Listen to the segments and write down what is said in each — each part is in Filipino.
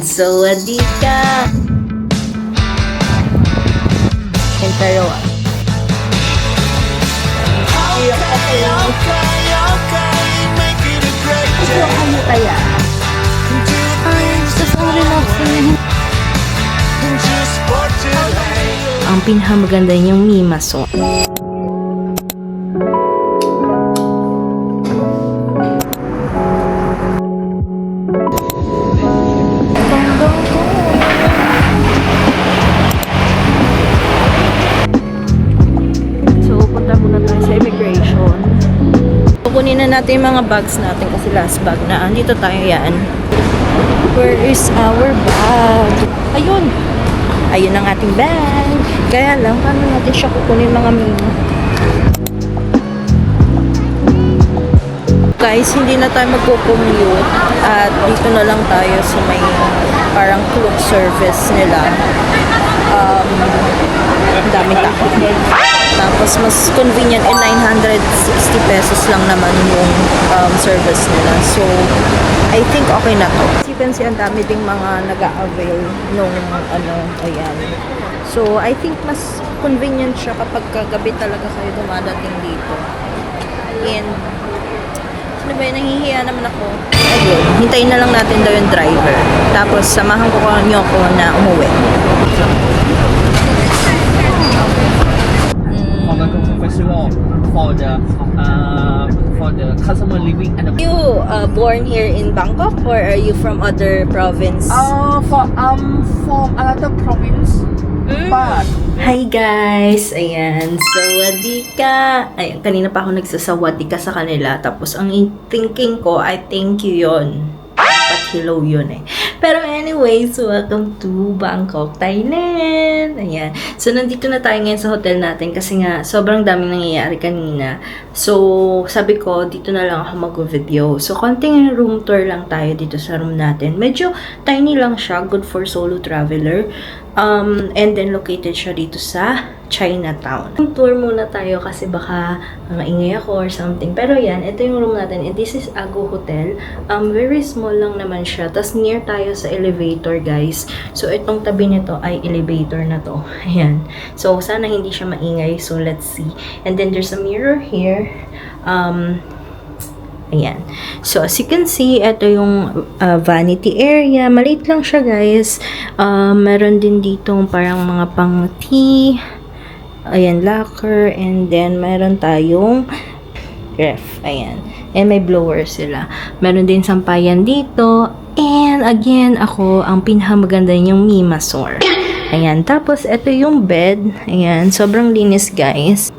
Sawadika. Entero. Ano kaya? Ay, gusto kong relaxing. Ang pinakamaganda niyang mimaso. So, punta muna tayo sa immigration. Kukunin na natin yung mga bags natin kasi last bag na. Andito tayo yan. Where is our bag? Ayun! Ayun ang ating bag. Kaya lang, paano natin siya kukunin mga mino? Guys, hindi na tayo magkukumute at dito na lang tayo sa may parang cloak service nila. Ang daming tao. Tapos mas convenient 960 pesos lang naman yung service nila. So, I think okay na to. As you can see, ang dami ding mga nag-a-avail nung ayan. So, I think mas convenient siya kapag kagabi talaga kayo dumadating dito. And, ano ba yun? Nahihiya naman ako. Ayun, hintayin na lang natin daw yung driver. Tapos, samahan ko nyo ko na umuwi. Festival for the customer living and Are you born here in Bangkok or are you from other province? from another province, but Hi guys! Ayan, sawadika! Ayan, kanina pa ako nagsasawadika sa kanila. Tapos ang thinking ko ay thank you yon. At hello yun eh. Pero anyways, welcome to Bangkok, Thailand! Ayan. So, nandito na tayo ngayon sa hotel natin kasi nga, sobrang daming nangyayari kanina. So, sabi ko, dito na lang ako mag-video. So, konting room tour lang tayo dito sa room natin. Medyo tiny lang siya, good for solo traveler. And then, located siya dito sa Chinatown. Tour muna tayo kasi baka maingay ako or something. Pero yan, ito yung room natin. And this is Ago Hotel. Very small lang naman siya. Tapos near tayo sa elevator, guys. So, itong tabi nito ay elevator na to. Ayan. So, sana hindi siya maingay. So, let's see. And then, there's a mirror here. Ayan. So, as you can see, ito yung vanity area. Maliit lang siya, guys. Meron din dito parang mga pang tea. Ayan, locker. And then, meron tayong ref. Ayan. And may blower sila. Meron din sampayan dito. And, again, ako, ang pinakamaganda yung Mimasor. Ayan. Tapos, ito yung bed. Ayan. Sobrang linis, guys.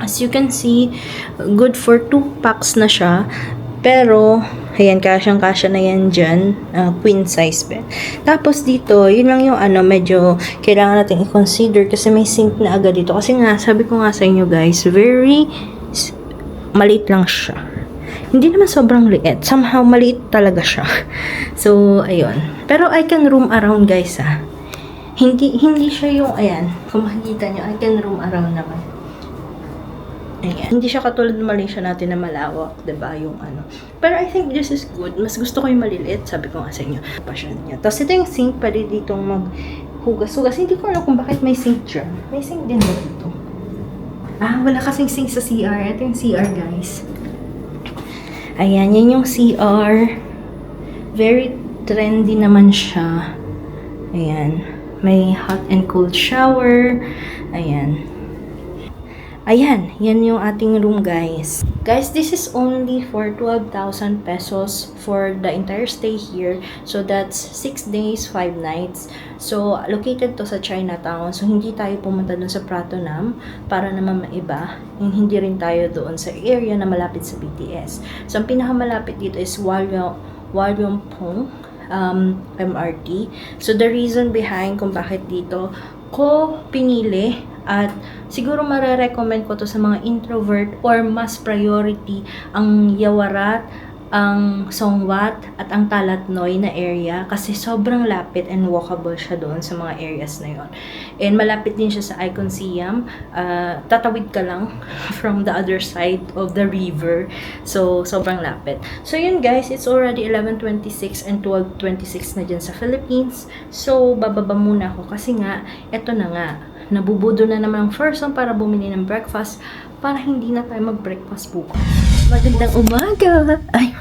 As you can see, good for 2 packs na siya. Pero, ayan, kasyang-kasya na yan dyan. Queen size bed. Tapos dito, yun lang yung medyo kailangan natin i-consider kasi may sink na agad dito. Kasi nga, sabi ko nga sa inyo guys, very maliit lang siya. Hindi naman sobrang liit. Somehow, maliit talaga siya. So, ayun. Pero I can room around guys Hindi siya yung, ayan, kung makikita nyo, I can room around naman. Ayan. Hindi siya katulad ng Malaysia natin na malawak, diba? Yung Pero I think this is good. Mas gusto ko yung maliliit. Sabi ko nga sa inyo. Passion niya. Tapos ito yung sink. Pwede ditong maghugas-hugas. Hindi ko alam kung bakit may sink dyan. May sink din ba dito? Wala kasing sink sa CR. Ito yung CR, guys. Ayan. Yan yung CR. Very trendy naman siya. Ayan. May hot and cold shower. Ayan. Ayan, yan yung ating room, guys. Guys, this is only for 12,000 pesos for the entire stay here. So, that's 6 days, 5 nights. So, located to sa Chinatown. So, hindi tayo pumunta dun sa Pratunam para naman maiba. Hindi rin tayo doon sa area na malapit sa BTS. So, ang pinakamalapit dito is Walyompong MRT. So, the reason behind kung bakit dito ko pinili at siguro mare-recommend ko to sa mga introvert or mas priority ang Yawarat ang Songwat at ang Talatnoy na area kasi sobrang lapit and walkable siya doon sa mga areas na yon. And malapit din siya sa Icon Siam. Tatawid ka lang from the other side of the river. So, sobrang lapit. So, yun guys, it's already 11:26 and 12:26 na dyan sa Philippines. So, bababa muna ako kasi nga, eto na nga, nabubudo na naman ang person para bumili ng breakfast para hindi na tayo mag-breakfast bukas. Magandang umaga! Ay,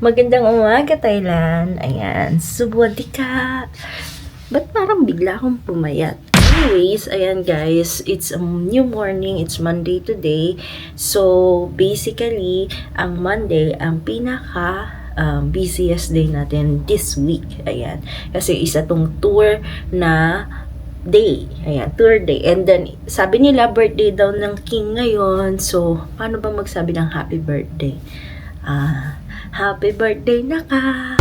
magandang umaga, Thailand. Ayan, subwadika. Ba't parang bigla akong pumayat? Anyways, ayan guys, it's a new morning. It's Monday today. So, basically, ang Monday, ang pinaka busiest day natin this week. Ayan. Kasi isa tong tour na day. Ayan, tour day. And then, sabi nila, birthday daw ng king ngayon. So, paano ba magsabi ng happy birthday? Happy birthday na ka!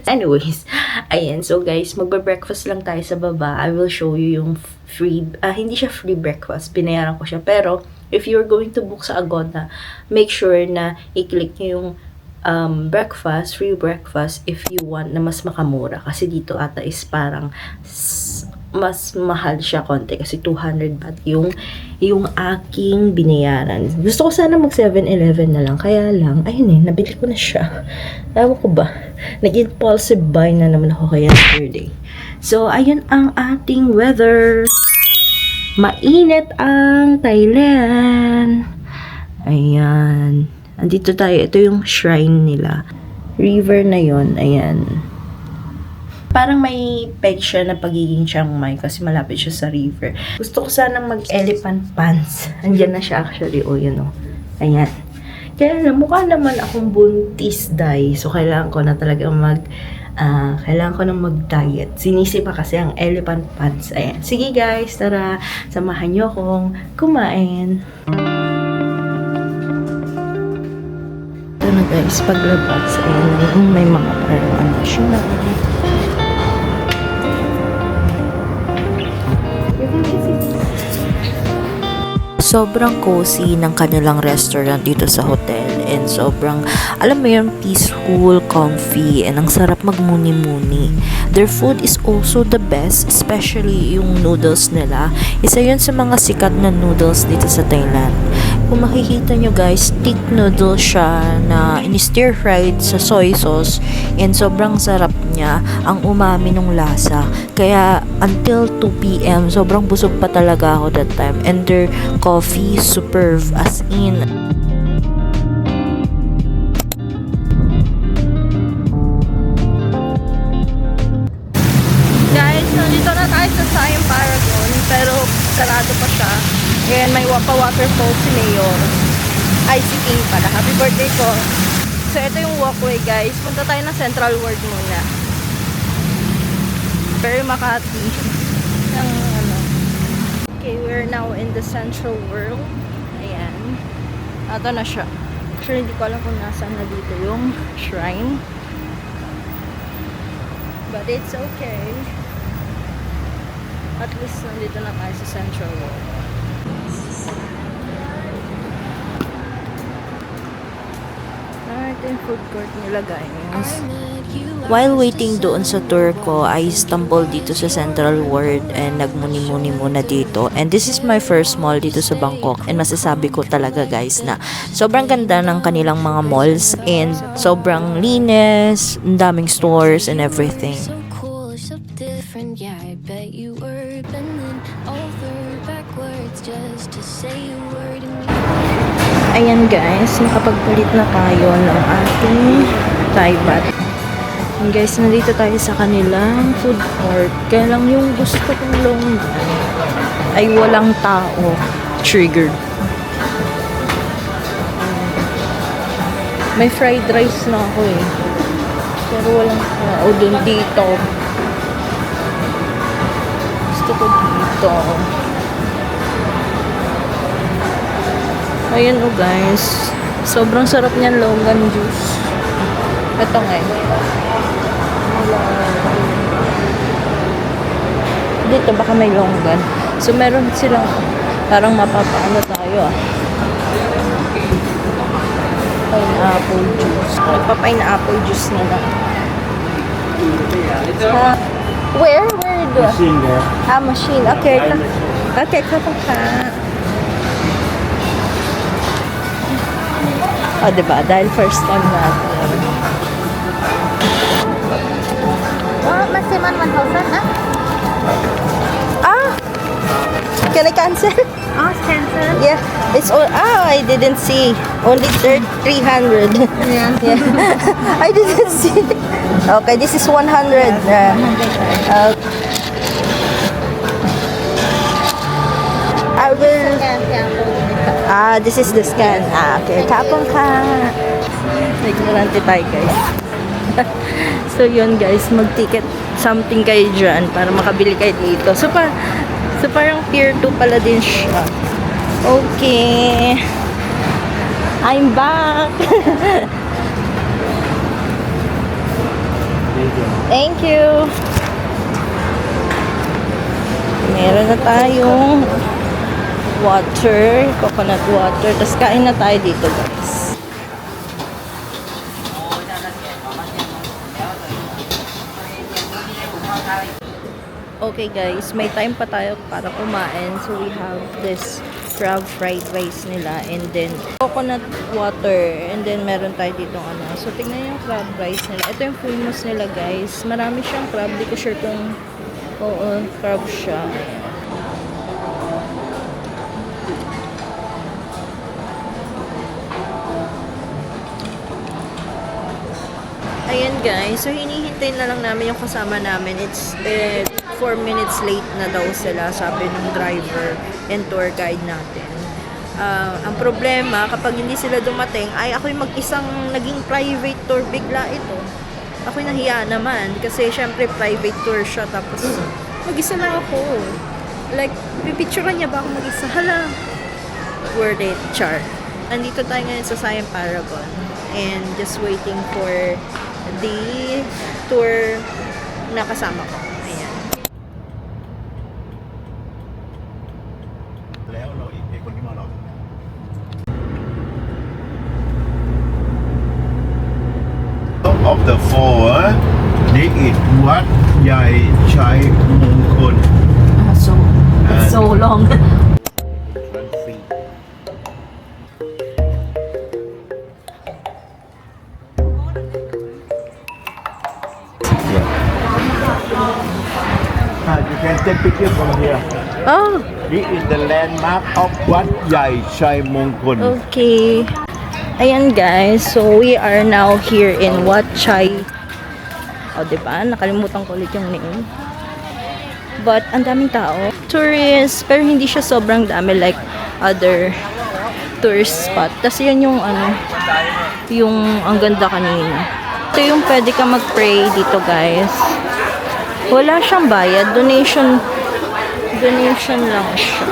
Anyways, ayan. So, guys, magbe-breakfast lang tayo sa baba. I will show you yung free, hindi siya free breakfast. Binayaran ko siya. Pero, if you're going to book sa Agoda, make sure na i-click nyo yung breakfast, free breakfast, if you want na mas makamura. Kasi dito ata is parang mas mahal siya konti kasi 200 baht yung aking binayaran. Gusto ko sana mag 7-Eleven na lang. Kaya lang, ayun nabili ko na siya. Ewan ko ba? Nag-impulsive buy na naman ako kaya yesterday. So, ayun ang ating weather. Mainit ang Thailand. Ayan. Andito tayo. Ito yung shrine nila. River na yon. Ayan. Parang may peg siya na pagiging Chiang Mai kasi malapit siya sa river. Gusto ko sana mag-elephant pants. Andiyan na siya actually. O, yun o. Ayan. Kaya mukha naman akong buntis day. So, kailangan ko na talaga kailangan ko na mag-diet. Sinisi pa kasi ang elephant pants. Ayan. Sige guys, tara. Samahan nyo akong kumain. Ito na guys, paglabas. Ayan, may mga parang siya. Sobrang cozy ng kanilang restaurant dito sa hotel and sobrang, alam mo yun, peaceful, comfy, and ang sarap magmuni-muni. Their food is also the best, especially yung noodles nila. Isa yun sa mga sikat na noodles dito sa Thailand. Kung makikita nyo guys, thick noodle siya na in-stir fried sa soy sauce and sobrang sarap niya, ang umami nung lasa. Kaya until 2 p.m. sobrang busog pa talaga ako that time. And their coffee, superb as in. Guys, nandito na tayo sa Siam Paragon, pero sarado pa siya. Ayan, may waterfall si Mayor. Ay, si King pala. Happy birthday ko. So, ito yung walkway, guys. Punta tayo ng Central World muna. Very Makati. Okay, we're now in the Central World. Ayan. Ito na siya. Actually, hindi ko alam kung nasaan na dito yung shrine. But it's okay. At least nandito na tayo sa Central World. Ito yung food court nila guys. While waiting doon sa tour ko, I stumbled dito sa Central World and nagmuni-muni muna dito. And this is my first mall dito sa Bangkok. And masasabi ko talaga guys na sobrang ganda ng kanilang mga malls and sobrang linis, ang daming stores and everything. Yeah, I bet you were bending over backwards just to say a word to me. Ayan guys, nakapagpalit na tayo ng ating Thai baht. And guys, nandito tayo sa kanilang food court. Kaya lang yung gusto kong longgan ay walang tao. Triggered. May fried rice na ako eh. Pero walang tao dun dito. Gusto ko dito. Ayan o guys. Sobrang sarap niyan longan juice. Ito nga eh. Dito baka may longan. So meron silang parang mapapaano tayo ah. Pineapple juice. Nagpa-pineapple juice na lang. Where? Where do? Machine there. Machine. Okay. Okay, kapag ka. Diba? Dahil first time natin. Maximum 1,000 na? Can I cancel? Cancel. Yeah. It's all. I didn't see. Only 300. Yeah. Yeah. I didn't see. Okay, this is 100. I will. This is the scan. Okay. Tapong ka. Ignorante tayo, guys. So, yun, guys. Mag-ticket something kayo dyan para makabili kayo dito. So, parang tier 2 pala din siya. Okay. I'm back. Thank you. Meron na tayong water, coconut water. Tapos kain na tayo dito, guys. Okay guys, may time pa tayo para kumain. So we have this crab fried rice nila and then coconut water and then meron tayo dito So tingnan yung crab rice nila. Ito yung famous nila guys. Marami siyang crab. Di ko sure kung crab siya. Ayan guys, so hinihintay na lang namin yung kasama namin. It's 4 minutes late na daw sila, sabi ng driver and tour guide natin. Ang problema, kapag hindi sila dumating, ay ako'y mag-isang naging private tour bigla ito. Ako'y nahiya naman kasi syempre private tour siya tapos mag-isa lang ako. Like, pipicturean niya ba ako mag-isa? Hala, worth it, char. Nandito tayo ngayon sa Siam Paragon and just waiting for the tour na kasama ko. Ayan. Of the four, they eat what Yai Chai Mongkol. So, it's so long. You can take picture from here. Oh, This is the landmark of Wat Yai Chai Mongkol. okay. Ayan guys, so we are now here in Wat Chai. Diba? Nakalimutan ko ulit yung name. But, ang daming tao. Tourists, pero hindi siya sobrang dami like other tourist spot. Tapos yun yung yung ang ganda kanina. Ito yung pwede ka mag-pray dito guys. Wala siyang bayad. Donation lang siya.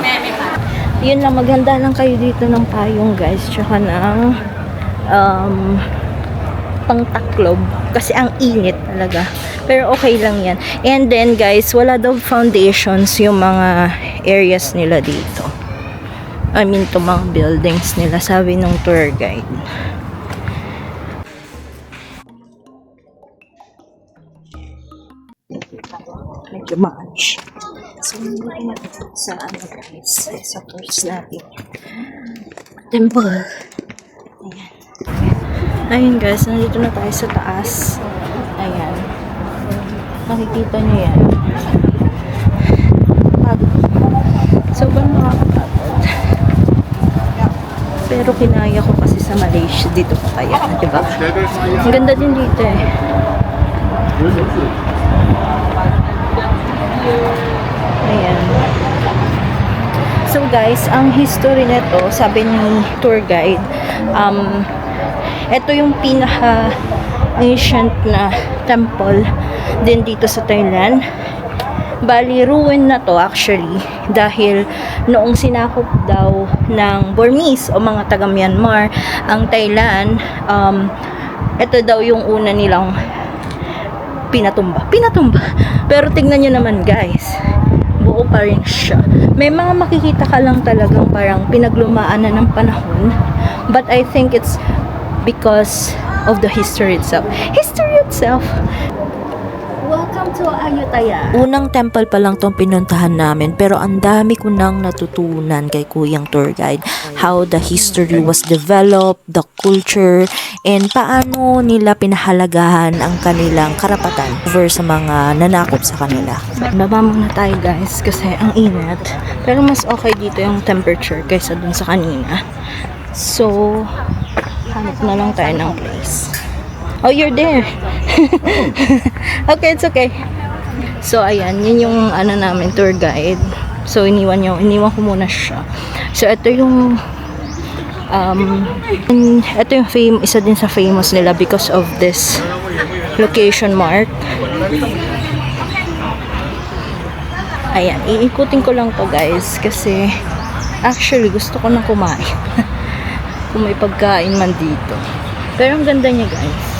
Yun lang, maganda lang kayo dito ng payong guys. Tsaka ng pangtaklob. Kasi ang init talaga. Pero okay lang yan. And then guys, wala daw foundations yung mga areas nila dito. I mean, to mga buildings nila. Sabi ng tour guide. Medyo much. So, hindi na sa guys. Sa tours natin. Temple. Ayan. Ayun guys, nandito na tayo sa taas. Ayan. Nakikita nyo yan. Pagod. Sobrang nakakapagod. Pero kinaya ko kasi sa Malaysia. Dito pa kaya, diba? Ang ganda din dito eh. Ayan. So guys, ang history nito, sabi ni tour guide, ito yung pinaka ancient na temple din dito sa Thailand. Bali, ruin na to actually dahil noong sinakop daw ng Burmese o mga taga Myanmar ang Thailand, ito daw yung una nilang pinatumba. Pero tignan nyo naman guys, buo pa rin siya. May mga makikita ka lang talagang parang pinaglumaan na ng panahon, but I think it's because of the history itself. History itself! Welcome to Ayutthaya. Unang temple pa lang tong pinuntahan namin pero ang dami ko nang natutunan kay Kuyang Tour Guide. How the history was developed, the culture, and paano nila pinahalagahan ang kanilang karapatan over sa mga nanakop sa kanila. Baba muna tayo guys kasi ang init. Pero mas okay dito yung temperature kaysa dun sa kanina. So, hanap na lang tayo ng place. Oh, you're there. Okay, it's okay. So, ayan. Yun yung ano namin, tour guide. So, iniwan ko muna siya. So, ito yung isa din sa famous nila because of this location mark. Ayan. Iikutin ko lang to guys kasi actually gusto ko na kumain. Kung may pagkain man dito. Pero ang ganda niya guys.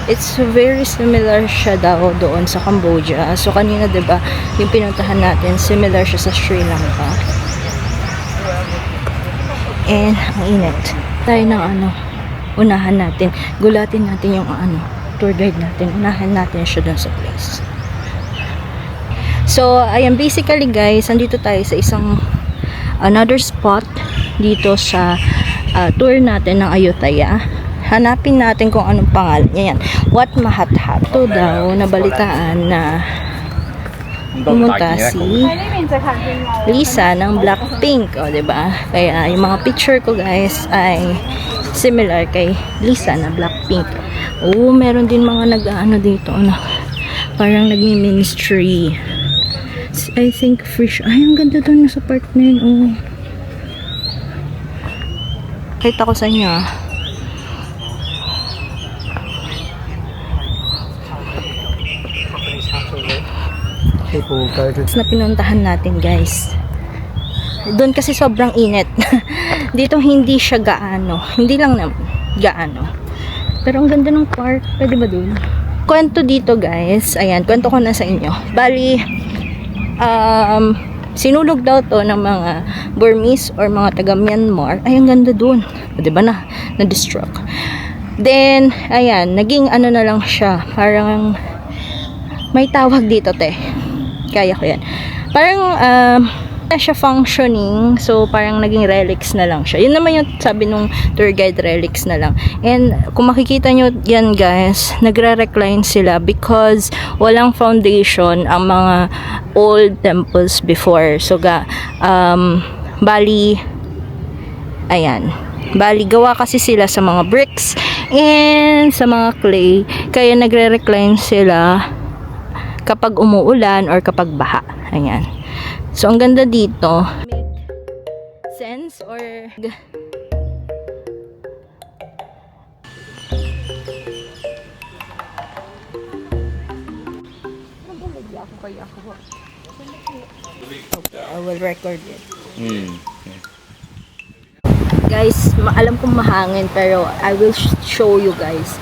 It's very similar siya daw doon sa Cambodia. So kanina 'di ba, yung pinuntahan natin, similar siya sa Sri Lanka. And ang init. Tayo ng unahan natin. Gulatin natin yung tour guide natin. Unahan natin siya doon sa place. So ayan, basically guys, andito tayo sa another spot dito sa tour natin ng Ayutthaya. Hanapin natin kung anong pangalan niya yan. Wat Mahathato daw, nabalitaan na pumunta si Lisa ng Blackpink. O, diba? Kaya yung mga picture ko guys ay similar kay Lisa na Blackpink. Oo, meron din mga dito. Parang nagmi-ministry. I think fish. Ay, ang ganda doon sa part na yun. Oh. Kita ko sa inyo na pinuntahan natin guys. Doon kasi sobrang init. Dito hindi siya gaano. Hindi lang naman gaano. Pero ang ganda ng park. Pwede ba doon? Kwento dito guys. Ayan, kwento ko na sa inyo. Bali, sinulog daw to ng mga Burmese or mga taga Myanmar. Ay, ang ganda doon. Diba na-destruct. Then, ayan, naging na lang siya. Parang, may tawag dito, te. Kaya ko yan. Parang, na siya functioning. So, parang naging relics na lang siya. Yun naman yung sabi nung tour guide, relics na lang. And, kung makikita nyo yan, guys, nagre-recline sila because walang foundation ang mga old temples before. So, bali, ayan. Bali, gawa kasi sila sa mga bricks and sa mga clay. Kaya nagre-recline sila kapag umuulan or kapag baha. Ayan. So, ang ganda dito. Make sense or... I will record it. Guys, alam kong mahangin pero I will show you guys.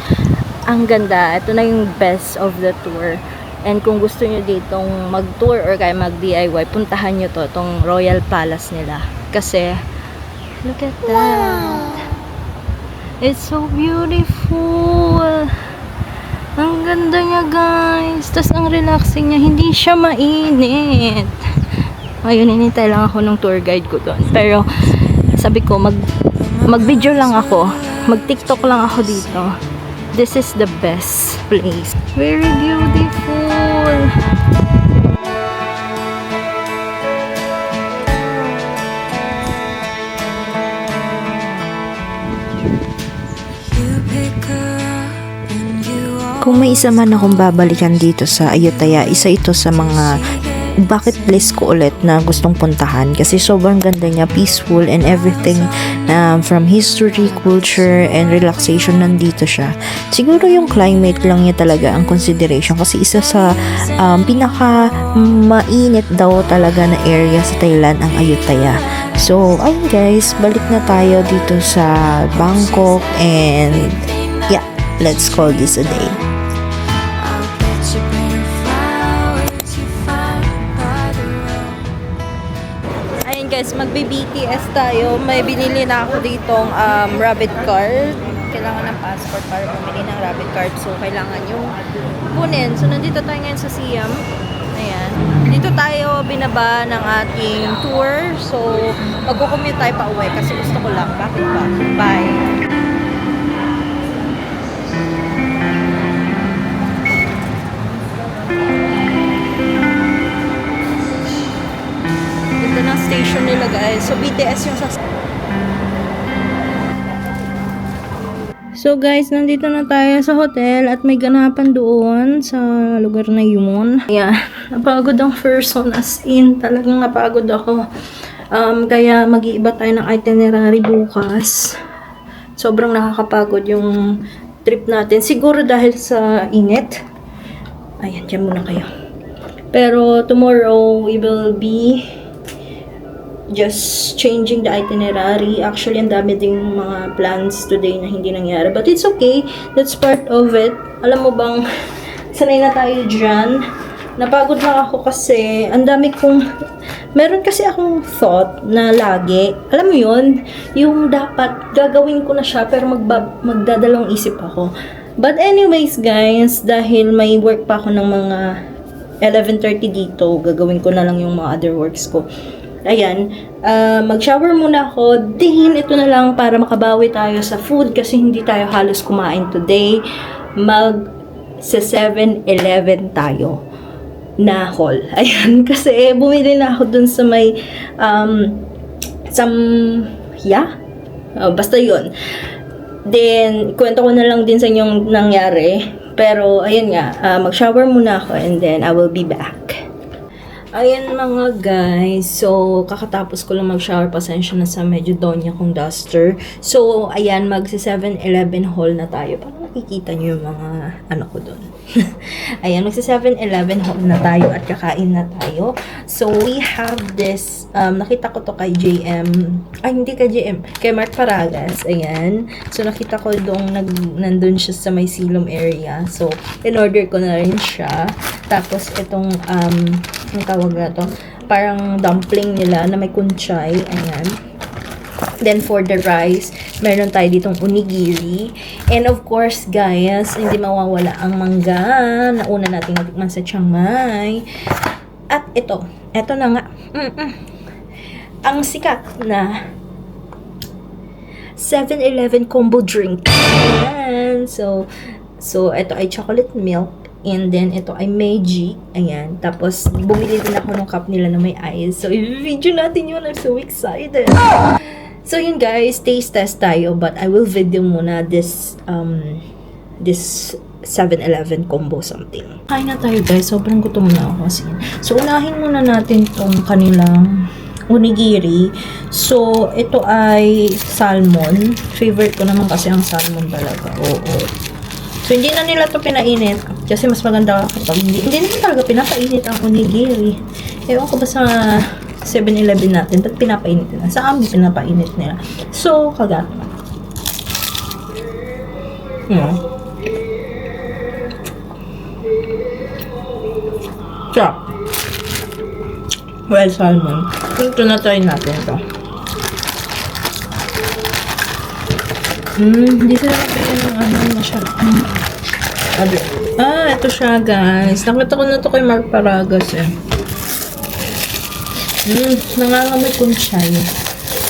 Ang ganda. Ito na yung best of the tour. And kung gusto nyo ditong mag-tour or kaya mag-DIY, puntahan nyo to, tong Royal Palace nila. Kasi, look at that. Wow. It's so beautiful. Ang ganda niya, guys. Tapos, ang relaxing niya. Hindi siya mainit. Ayun, hinintay lang ako ng tour guide ko doon. Pero, sabi ko, mag-video lang ako. Mag-TikTok lang ako dito. This is the best place. Very beautiful. Kung may isa man akong babalikan dito sa Ayutthaya, isa ito sa mga bucket list ko ulit na gustong puntahan kasi sobrang ganda niya, peaceful and everything, from history, culture, and relaxation nandito siya. Siguro yung climate lang niya talaga ang consideration kasi isa sa pinaka mainit daw talaga na area sa Thailand ang Ayutthaya. So, ayun guys, balik na tayo dito sa Bangkok and yeah, let's call this a day. guys, magbe-BTS tayo. May binili na ako ditong rabbit card. Kailangan ng passport para bumili ng rabbit card. So, kailangan yung kunin. So, nandito tayo ngayon sa Siam. Ayan. Dito tayo binaba ng ating tour. So, magkukommute tayo pa uwi kasi gusto ko lang. Bakit ba? Bye! Ganda ng station nila guys. So, BTS yung So guys, nandito na tayo sa hotel at may ganapan doon sa lugar na yun. Ayan, napagod ang person as in. Talagang napagod ako. Kaya mag-iiba tayo ng itinerary bukas. Sobrang nakakapagod yung trip natin. Siguro dahil sa init. Ayan, dyan muna kayo. Pero tomorrow, we will be just changing the itinerary. Actually, ang dami ding mga plans today na hindi nangyari. But it's okay. That's part of it. Alam mo bang, sanay na tayo dyan. Napagod lang ako kasi ang dami kong, meron kasi akong thought na lagi, alam mo yun, yung dapat gagawin ko na siya pero magdadalawang isip ako. But anyways guys, dahil may work pa ako ng mga 11:30 dito, gagawin ko na lang yung mga other works ko. Ayan, mag-shower muna ako. Then, ito na lang para makabawi tayo sa food kasi hindi tayo halos kumain today. Sa 7-Eleven tayo na hall. Ayan, kasi bumili na ako dun sa may basta yun. Then, kwento ko na lang din sa inyong nangyari. Pero, ayan nga, mag-shower muna ako and then I will be back. Ayan mga guys, so kakatapos ko lang mag-shower, pasensya na sa medyo donya kong duster. So ayan, mag 7-Eleven haul na tayo. Parang nakikita nyo yung mga ano ko doon. Ayan, mag 7-Eleven haul na tayo at kakain na tayo. So we have this, nakita ko to kay JM, hindi kay JM, kay Mark Paragas. Ayan, so nakita ko doon, nandun siya sa may Silom area. So in-order ko na rin siya. Tapos itong, ang tawag na to, parang dumpling nila na may kunchay. Ayan. Then for the rice, meron tayo ditong onigiri. And of course, guys, hindi mawawala ang mangga na una nating natikman sa Chiang Mai. At ito na nga. Ang sikat na 7-Eleven combo drink. Ayan. So ito ay chocolate milk. And then, ito ay Meiji. Ayan. Tapos, bumili din ako ng cup nila na may ice. So, i-video natin yun. I'm so excited. So, yun guys. Taste test tayo. But, I will video muna this 7-Eleven combo something. Kain na tayo guys. Sobrang gutom na ako kasi. So, unahin muna natin tong kanilang onigiri. So, ito ay salmon. Favorite ko naman kasi ang salmon talaga. Oo. So, hindi na nila to pinainit. Kasi mas maganda kapag hindi na talaga pinapainit ang onigiri. Ewan ko ba sa 7-Eleven natin, ba't pinapainit nila? Sa amin, pinapainit nila. So, kagat. Chop. Well, salmon. Ito na try natin ito. Hindi sila napagyan ng masarap. Ito siya guys. Nakita ko na ito kay Mark Paragas eh. Nangangamoy kunchay.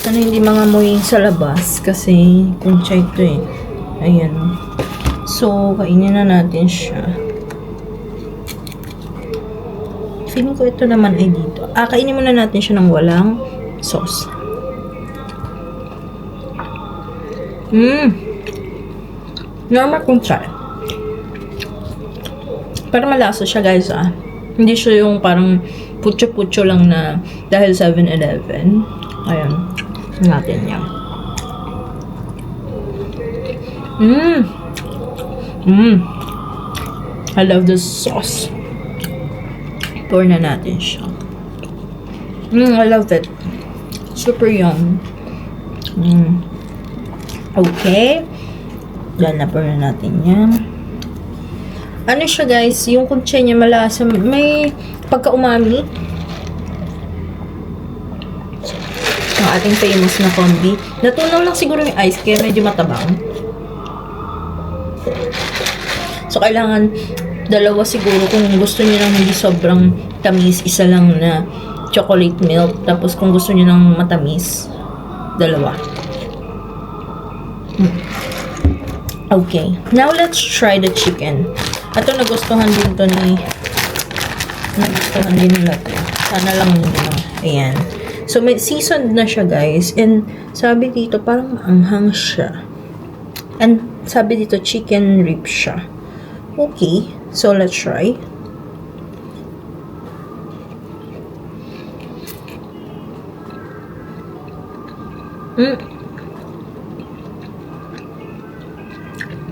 Sana hindi mangamoy sa labas kasi kunchay ito eh. Ayan. So, kainin na natin siya. Feeling ko ito naman ay dito. Kainin muna natin siya ng walang sauce. Normal kunchay. Pero malasa siya guys Hindi siya yung parang putyo-putyo lang na dahil 7-Eleven. Ayan. Natin yan. I love the sauce. Pour na natin siya. I love it. Super yum. Okay. Then, na-pour na natin yan. Ano siya guys, yung kunchay niya malasa, may pagka-umami. ating famous na combi. Natunaw lang siguro yung ice kaya medyo matabang. So, kailangan dalawa siguro kung gusto niyo ng hindi sobrang tamis, isa lang na chocolate milk. Tapos, kung gusto niyo ng matamis, dalawa. Okay. Now, let's try the chicken. Ito, nagustuhan din to nagustuhan din nila to. Sana lang nila. Ayan. So, may seasoned na siya, guys. And, sabi dito, parang anghang siya. And, sabi dito, chicken rib siya. Okay. So, let's try.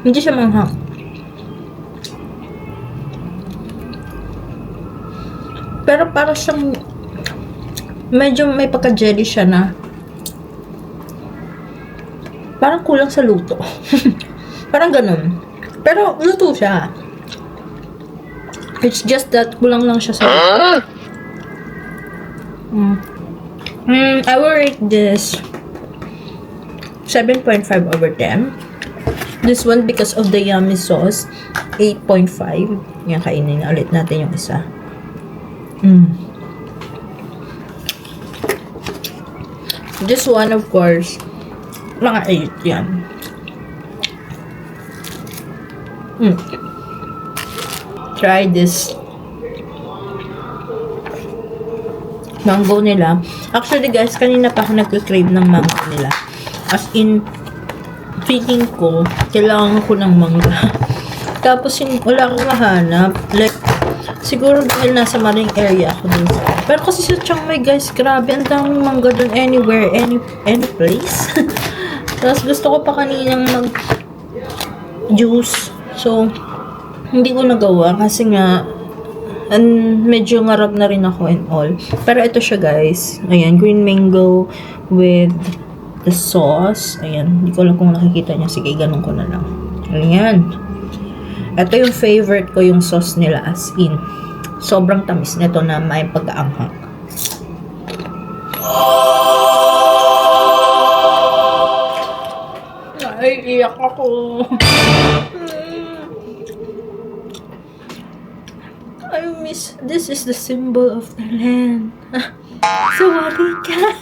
Hindi siya manghang. Pero para siyang medyo may pagka-jelly siya na parang kulang sa luto. Parang ganun. Pero luto siya. It's just that kulang lang siya sa luto. I will rate this 7.5 over 10. This one, because of the yummy sauce, 8.5. Yan, kainin na ulit natin yung isa. This one, of course, mga 8 yan. Try this mango nila. Actually, guys, kanina pa ako nag-crave ng mango nila. As in, feeling ko, kailangan ko ng mangga. Tapos, wala akong mahanap. Like, siguro dahil nasa maring area ako dun. Pero kasi sa Chiang Mai, guys, grabe, ang daming mangga dun anywhere, any place. Tapos, gusto ko pa kaninang mag-juice. So, hindi ko nagawa kasi nga, medyo ngarag na rin ako and all. Pero ito siya, guys. Ayan, green mango with the sauce. Ayan, hindi ko lang kung nakikita niya. Sige, ganun ko na lang. Ayan. Ito yung favorite ko, yung sauce nila, as in. Sobrang tamis nito na may pag-aanghang. Ay, iyak ako. I miss, this is the symbol of the land. Sawari ka.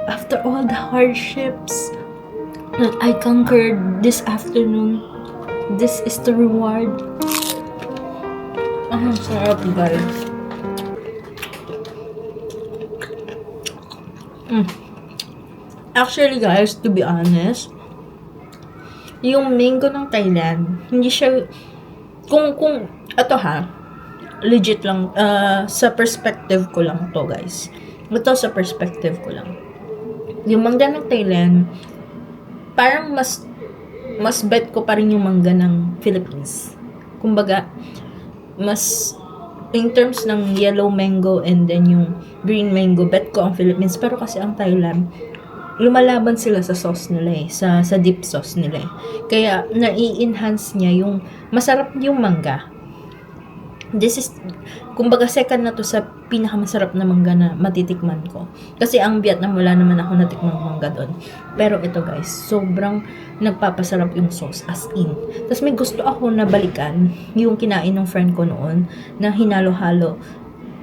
After all the hardships that I conquered this afternoon, this is the reward. Ang sarap, guys. Actually, guys, to be honest, yung mango ng Thailand, hindi siya, kung ito ha, legit lang, sa perspective ko lang to, guys. Ito sa perspective ko lang. Yung mangga ng Thailand, parang mas bet ko pa rin yung mangga ng Philippines. Kumbaga, mas, in terms ng yellow mango and then yung green mango, bet ko ang Philippines. Pero kasi ang Thailand, lumalaban sila sa sauce nila sa dip sauce nila Kaya, nai-enhance niya yung, masarap yung mangga. This is, kumbaga second na to sa pinakamasarap na mangga na matitikman ko. Kasi ang Vietnam, wala naman ako natikmang mangga doon. Pero ito, guys, sobrang nagpapasarap yung sauce, as in. Tapos may gusto ako na balikan yung kinain ng friend ko noon na hinalo-halo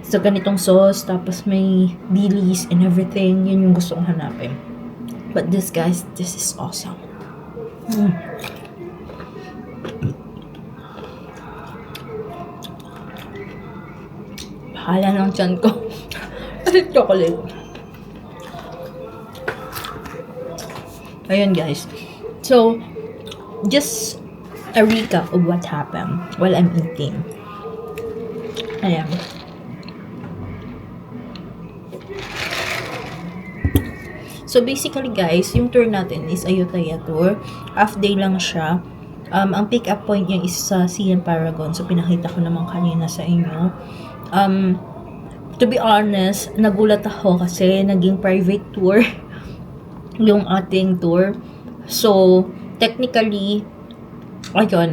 sa ganitong sauce, tapos may dilis and everything. Yun yung gusto kong hanapin. But this, guys, this is awesome. Bahala ng tiyan ko. Kasi chocolate. Ayun, guys. So, just a recap of what happened while I'm eating. Ayan. So, basically, guys, yung tour natin is Ayutthaya tour. Half day lang siya. Ang pick-up point niya is sa Siam Paragon. So, pinakita ko naman kanina sa inyo. To be honest, nagulat ako kasi naging private tour yung ating tour. So, technically, ako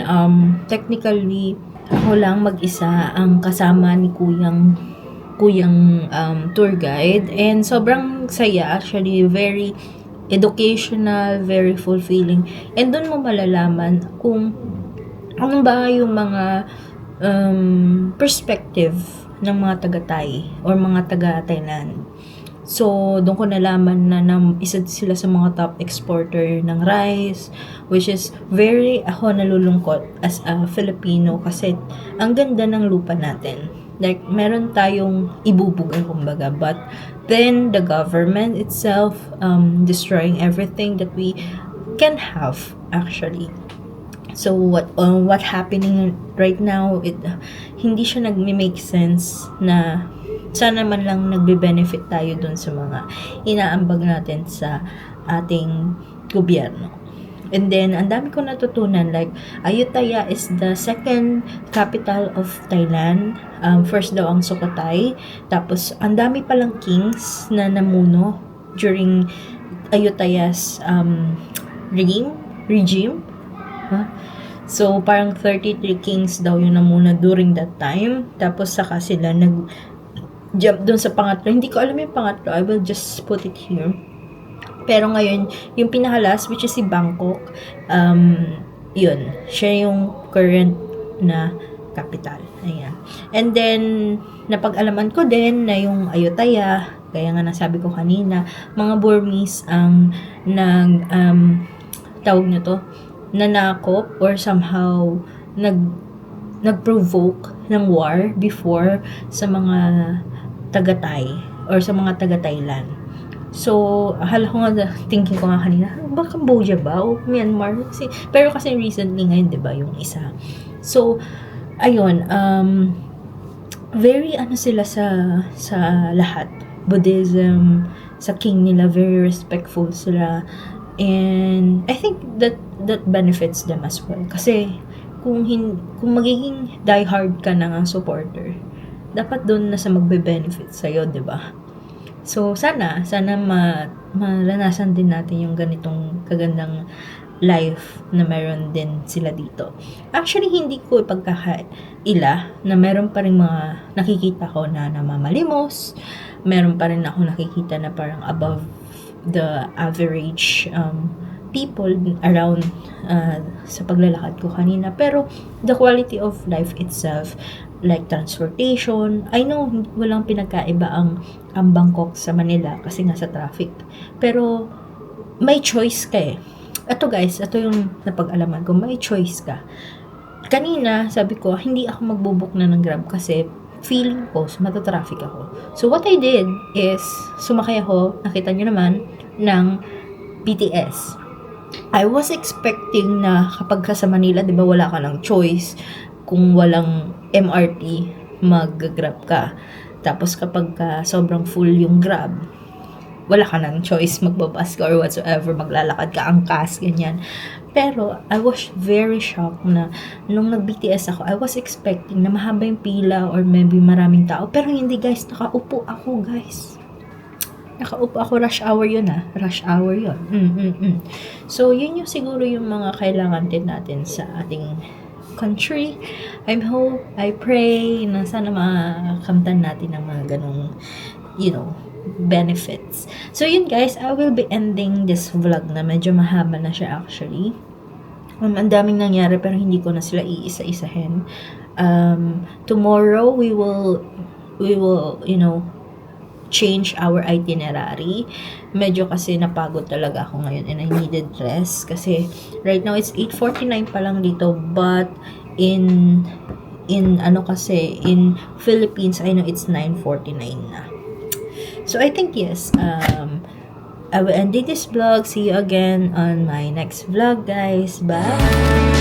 lang mag-isa ang kasama ni kuyang tour guide, and sobrang saya actually, very educational, very fulfilling, and doon mo malalaman kung ano ba yung mga perspective ng mga taga-Thai or mga taga-Thailand. So, doon ko nalaman na isa sila sa mga top exporter ng rice, which is ako nalulungkot as a Filipino kasi ang ganda ng lupa natin. Like, meron tayong ibubuga kumbaga, but then the government itself destroying everything that we can have actually. So what happening right now, hindi siya nagme-make sense na sana man lang nagbe-benefit tayo dun sa mga inaambag natin sa ating gobyerno. And then, ang dami ko natutunan, like, Ayutthaya is the second capital of Thailand. First daw ang Sukhothai. Tapos, ang dami palang kings na namuno during Ayutthaya's regime. Huh? So, parang 33 kings daw yung namuna during that time. Tapos, saka sila nag-jump dun sa pangatlo. Hindi ko alam yung pangatlo. I will just put it here. Pero ngayon, yung pinakalas, which is si Bangkok, yun. Siya yung current na capital. Ayan. And then, napag-alaman ko din na yung Ayutthaya, kaya nga nasabi ko kanina, mga Burmese ang tawag nyo to, nanakop or somehow nag-provoke ng war before sa mga taga-Thai or sa mga taga-Thailand. So, akala ko nga, thinking ko nga kanina, ba Cambodia ba? O Myanmar? Pero kasi recently ngayon, di ba, yung isa. So, ayun, very sila sa lahat. Buddhism, sa king nila, very respectful sila. And I think that benefits them as well. Kasi, kung magiging diehard ka na ng supporter, dapat doon na sa magbe-benefit sa'yo, di ba? So, sana maranasan din natin yung ganitong kagandang life na meron din sila dito. Actually, hindi ko ipagkakaila na meron pa rin mga nakikita ko na namamalimos, meron pa rin ako nakikita na parang above the average people around sa paglalakad ko kanina. Pero, the quality of life itself, like transportation, I know walang pinagkaiba ang Bangkok sa Manila kasi nga sa traffic. Pero may choice ka eh. Ito guys, ito yung napag-alaman ko, may choice ka. Kanina, sabi ko, hindi ako magbubook na ng Grab kasi feeling ko, matatraffic ako. So what I did is, sumakay ako, nakita nyo naman, ng BTS. I was expecting na kapag ka sa Manila, di ba wala ka ng choice kung walang MRT, mag-Grab ka. Tapos kapag sobrang full yung Grab, wala ka ng choice, magbabas ka or whatsoever, maglalakad ka, angkas, ganyan. Pero, I was very shocked na nung nag-BTS ako, I was expecting na mahaba yung pila or maybe maraming tao. Pero hindi guys, nakaupo ako guys. Nakaupo ako, rush hour yun Rush hour yun. So, yun yung siguro yung mga kailangan din natin sa ating country. I pray na sana makamtan natin ang mga ganong, benefits. So, yun guys, I will be ending this vlog na medyo mahaba na siya actually. Ang daming nangyari pero hindi ko na sila iisa-isahin. Tomorrow, we will, change our itinerary. Medyo kasi napagod talaga ako ngayon and I needed rest kasi right now it's 8:49 pa lang dito, but in Philippines, I know it's 9:49 na. So I think yes, I will end this vlog. See you again on my next vlog guys. Bye!